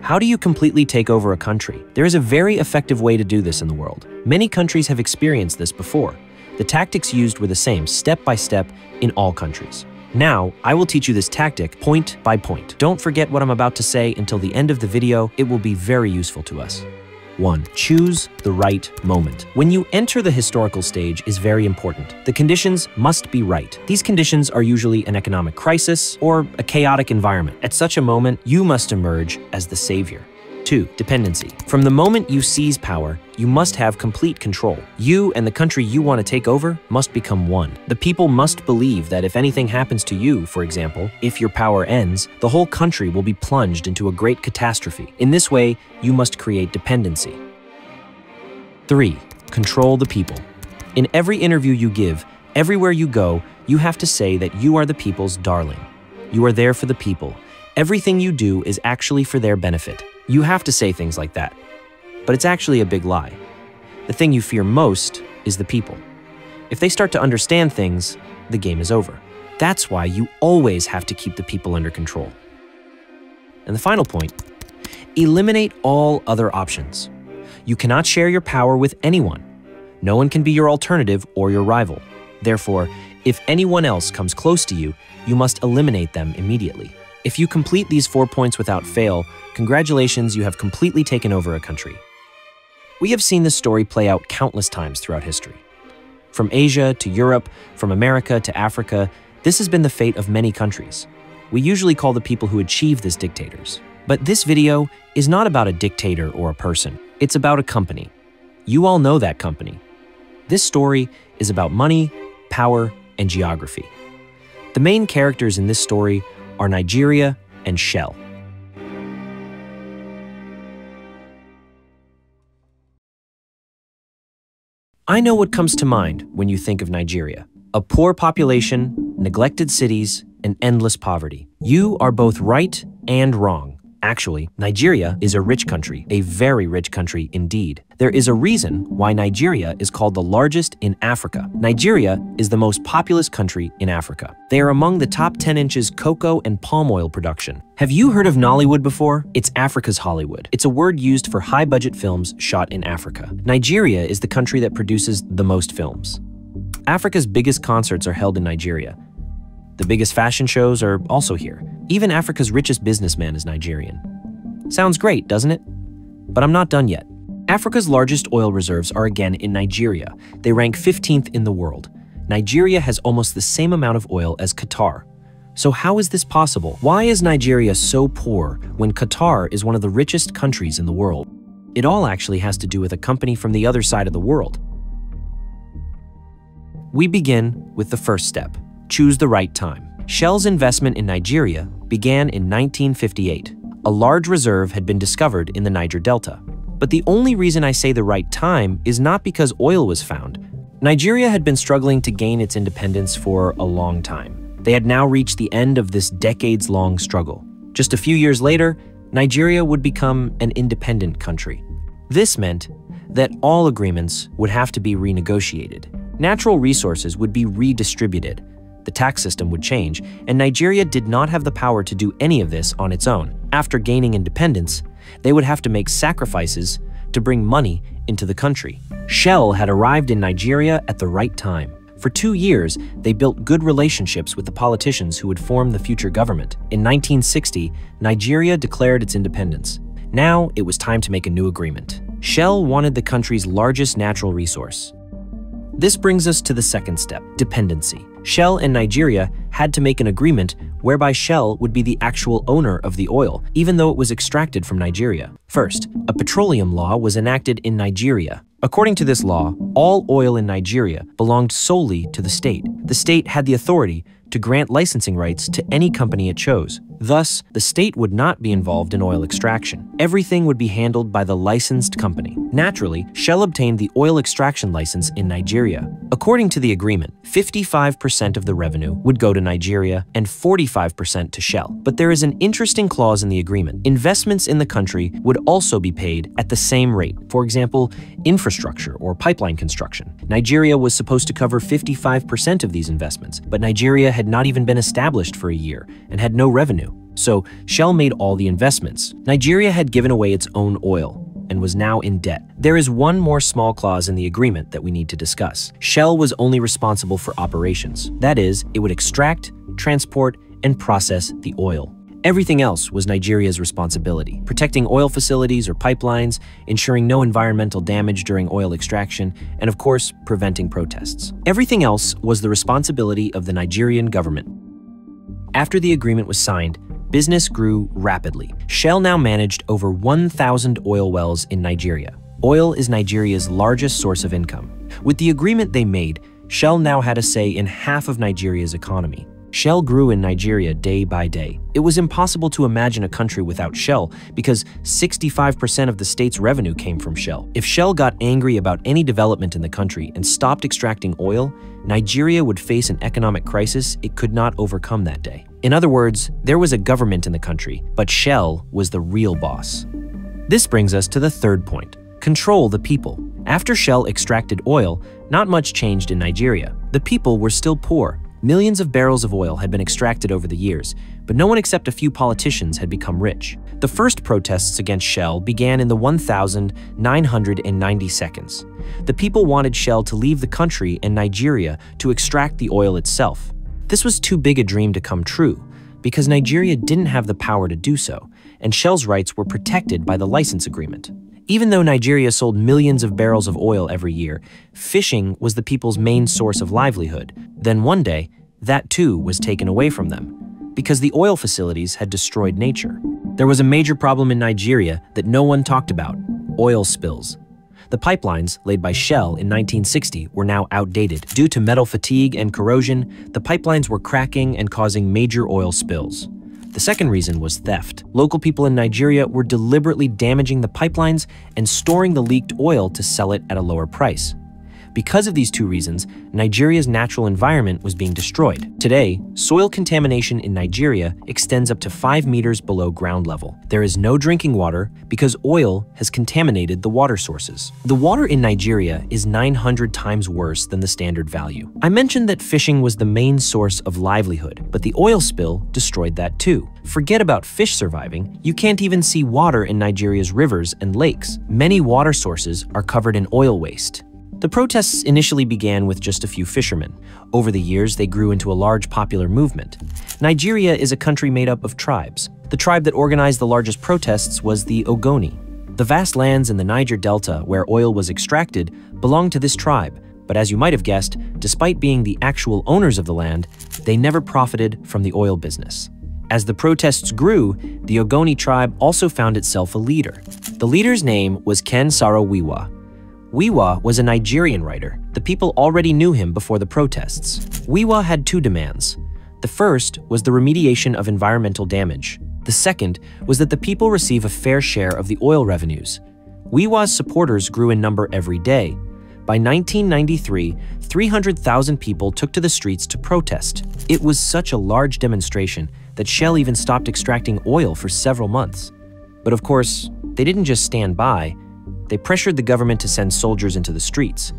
How do you completely take over a country? There is a very effective way to do this in the world. Many countries have experienced this before. The tactics used were the same, step by step, in all countries. Now, I will teach you this tactic point by point. Don't forget what I'm about to say until the end of the video. It will be very useful to us. 1. Choose the right moment. When you enter the historical stage is very important. The conditions must be right. These conditions are usually an economic crisis or a chaotic environment. At such a moment, you must emerge as the savior. 2. Dependency. From the moment you seize power, you must have complete control. You and the country you want to take over must become one. The people must believe that if anything happens to you, for example, if your power ends, the whole country will be plunged into a great catastrophe. In this way, you must create dependency. 3. Control the people. In every interview you give, everywhere you go, you have to say that you are the people's darling. You are there for the people. Everything you do is actually for their benefit. You have to say things like that. But it's actually a big lie. The thing you fear most is the people. If they start to understand things, the game is over. That's why you always have to keep the people under control. And the final point, eliminate all other options. You cannot share your power with anyone. No one can be your alternative or your rival. Therefore, if anyone else comes close to you, you must eliminate them immediately. If you complete these 4 points without fail, congratulations, you have completely taken over a country. We have seen this story play out countless times throughout history. From Asia to Europe, from America to Africa, this has been the fate of many countries. We usually call the people who achieve this dictators. But this video is not about a dictator or a person. It's about a company. You all know that company. This story is about money, power, and geography. The main characters in this story are Nigeria and Shell. I know what comes to mind when you think of Nigeria. A poor population, neglected cities, and endless poverty. You are both right and wrong. Actually, Nigeria is a rich country, a very rich country indeed. There is a reason why Nigeria is called the largest in Africa. Nigeria is the most populous country in Africa. They are among the top 10 inches cocoa and palm oil production. Have you heard of Nollywood before? It's Africa's Hollywood. It's a word used for high-budget films shot in Africa. Nigeria is the country that produces the most films. Africa's biggest concerts are held in Nigeria. The biggest fashion shows are also here. Even Africa's richest businessman is Nigerian. Sounds great, doesn't it? But I'm not done yet. Africa's largest oil reserves are again in Nigeria. They rank 15th in the world. Nigeria has almost the same amount of oil as Qatar. So how is this possible? Why is Nigeria so poor when Qatar is one of the richest countries in the world? It all actually has to do with a company from the other side of the world. We begin with the first step. Choose the right time. Shell's investment in Nigeria began in 1958. A large reserve had been discovered in the Niger Delta. But the only reason I say the right time is not because oil was found. Nigeria had been struggling to gain its independence for a long time. They had now reached the end of this decades-long struggle. Just a few years later, Nigeria would become an independent country. This meant that all agreements would have to be renegotiated. Natural resources would be redistributed. The tax system would change, and Nigeria did not have the power to do any of this on its own. After gaining independence, they would have to make sacrifices to bring money into the country. Shell had arrived in Nigeria at the right time. For 2 years, they built good relationships with the politicians who would form the future government. In 1960, Nigeria declared its independence. Now, it was time to make a new agreement. Shell wanted the country's largest natural resource. This brings us to the second step, dependency. Shell and Nigeria had to make an agreement whereby Shell would be the actual owner of the oil, even though it was extracted from Nigeria. First, a petroleum law was enacted in Nigeria. According to this law, all oil in Nigeria belonged solely to the state. The state had the authority to grant licensing rights to any company it chose. Thus, the state would not be involved in oil extraction. Everything would be handled by the licensed company. Naturally, Shell obtained the oil extraction license in Nigeria. According to the agreement, 55% of the revenue would go to Nigeria and 45% to Shell. But there is an interesting clause in the agreement. Investments in the country would also be paid at the same rate. For example, infrastructure or pipeline construction. Nigeria was supposed to cover 55% of these investments, but Nigeria had not even been established for a year and had no revenue. revenue. So Shell made all the investments. Nigeria had given away its own oil and was now in debt. There is one more small clause in the agreement that we need to discuss. Shell was only responsible for operations. That is, it would extract, transport, and process the oil. Everything else was Nigeria's responsibility, protecting oil facilities or pipelines, ensuring no environmental damage during oil extraction, and of course, preventing protests. Everything else was the responsibility of the Nigerian government. After the agreement was signed, business grew rapidly. Shell now managed over 1,000 oil wells in Nigeria. Oil is Nigeria's largest source of income. With the agreement they made, Shell now had a say in half of Nigeria's economy. Shell grew in Nigeria day by day. It was impossible to imagine a country without Shell because 65% of the state's revenue came from Shell. If Shell got angry about any development in the country and stopped extracting oil, Nigeria would face an economic crisis it could not overcome that day. In other words, there was a government in the country, but Shell was the real boss. This brings us to the third point: control the people. After Shell extracted oil, not much changed in Nigeria. The people were still poor. Millions of barrels of oil had been extracted over the years, but no one except a few politicians had become rich. The first protests against Shell began in the 1990 seconds. The people wanted Shell to leave the country and Nigeria to extract the oil itself. This was too big a dream to come true, because Nigeria didn't have the power to do so, and Shell's rights were protected by the license agreement. Even though Nigeria sold millions of barrels of oil every year, fishing was the people's main source of livelihood. Then one day, that too was taken away from them, because the oil facilities had destroyed nature. There was a major problem in Nigeria that no one talked about: oil spills. The pipelines laid by Shell in 1960 were now outdated. Due to metal fatigue and corrosion, the pipelines were cracking and causing major oil spills. The second reason was theft. Local people in Nigeria were deliberately damaging the pipelines and storing the leaked oil to sell it at a lower price. Because of these two reasons, Nigeria's natural environment was being destroyed. Today, soil contamination in Nigeria extends up to 5 meters below ground level. There is no drinking water because oil has contaminated the water sources. The water in Nigeria is 900 times worse than the standard value. I mentioned that fishing was the main source of livelihood, but the oil spill destroyed that too. Forget about fish surviving, you can't even see water in Nigeria's rivers and lakes. Many water sources are covered in oil waste. The protests initially began with just a few fishermen. Over the years, they grew into a large popular movement. Nigeria is a country made up of tribes. The tribe that organized the largest protests was the Ogoni. The vast lands in the Niger Delta where oil was extracted belonged to this tribe, but as you might have guessed, despite being the actual owners of the land, they never profited from the oil business. As the protests grew, the Ogoni tribe also found itself a leader. The leader's name was Ken Saro-Wiwa. Wiwa was a Nigerian writer. The people already knew him before the protests. Wiwa had two demands. The first was the remediation of environmental damage. The second was that the people receive a fair share of the oil revenues. Wiwa's supporters grew in number every day. By 1993, 300,000 people took to the streets to protest. It was such a large demonstration that Shell even stopped extracting oil for several months. But of course, they didn't just stand by. They pressured the government to send soldiers into the streets.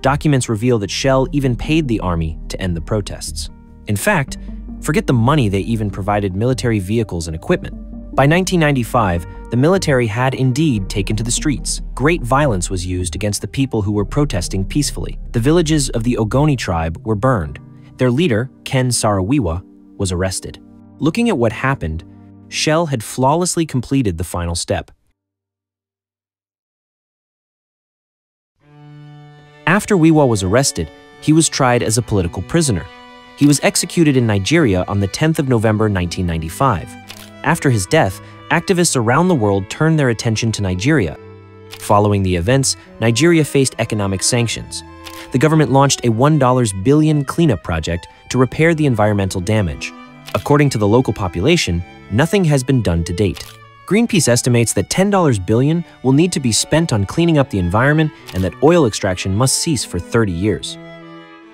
Documents reveal that Shell even paid the army to end the protests. In fact, forget the money, they even provided military vehicles and equipment. By 1995, the military had indeed taken to the streets. Great violence was used against the people who were protesting peacefully. The villages of the Ogoni tribe were burned. Their leader, Ken Saro-Wiwa, was arrested. Looking at what happened, Shell had flawlessly completed the final step. After Wiwa was arrested, he was tried as a political prisoner. He was executed in Nigeria on the 10th of November 1995. After his death, activists around the world turned their attention to Nigeria. Following the events, Nigeria faced economic sanctions. The government launched a $1 billion cleanup project to repair the environmental damage. According to the local population, nothing has been done to date. Greenpeace estimates that $10 billion will need to be spent on cleaning up the environment and that oil extraction must cease for 30 years.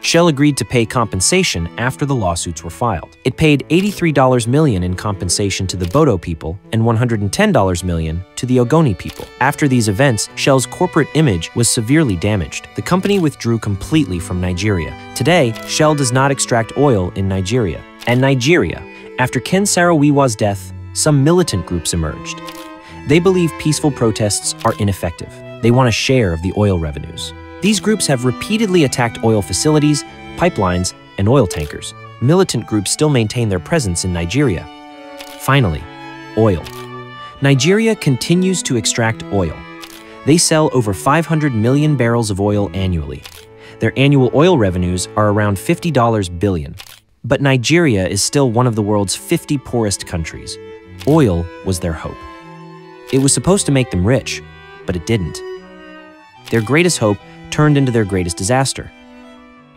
Shell agreed to pay compensation after the lawsuits were filed. It paid $83 million in compensation to the Bodo people and $110 million to the Ogoni people. After these events, Shell's corporate image was severely damaged. The company withdrew completely from Nigeria. Today, Shell does not extract oil in Nigeria. And Nigeria, After Ken Saro-Wiwa's death, some militant groups emerged. They believe peaceful protests are ineffective. They want a share of the oil revenues. These groups have repeatedly attacked oil facilities, pipelines, and oil tankers. Militant groups still maintain their presence in Nigeria. Finally, oil. Nigeria continues to extract oil. They sell over 500 million barrels of oil annually. Their annual oil revenues are around $50 billion. But Nigeria is still one of the world's 50 poorest countries. Oil was their hope. It was supposed to make them rich, but it didn't. Their greatest hope turned into their greatest disaster.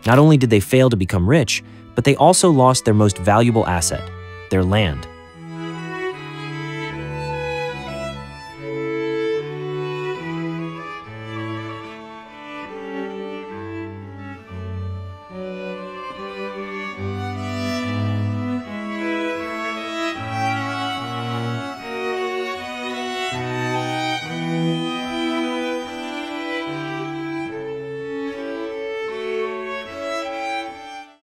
Not only did they fail to become rich, but they also lost their most valuable asset, their land.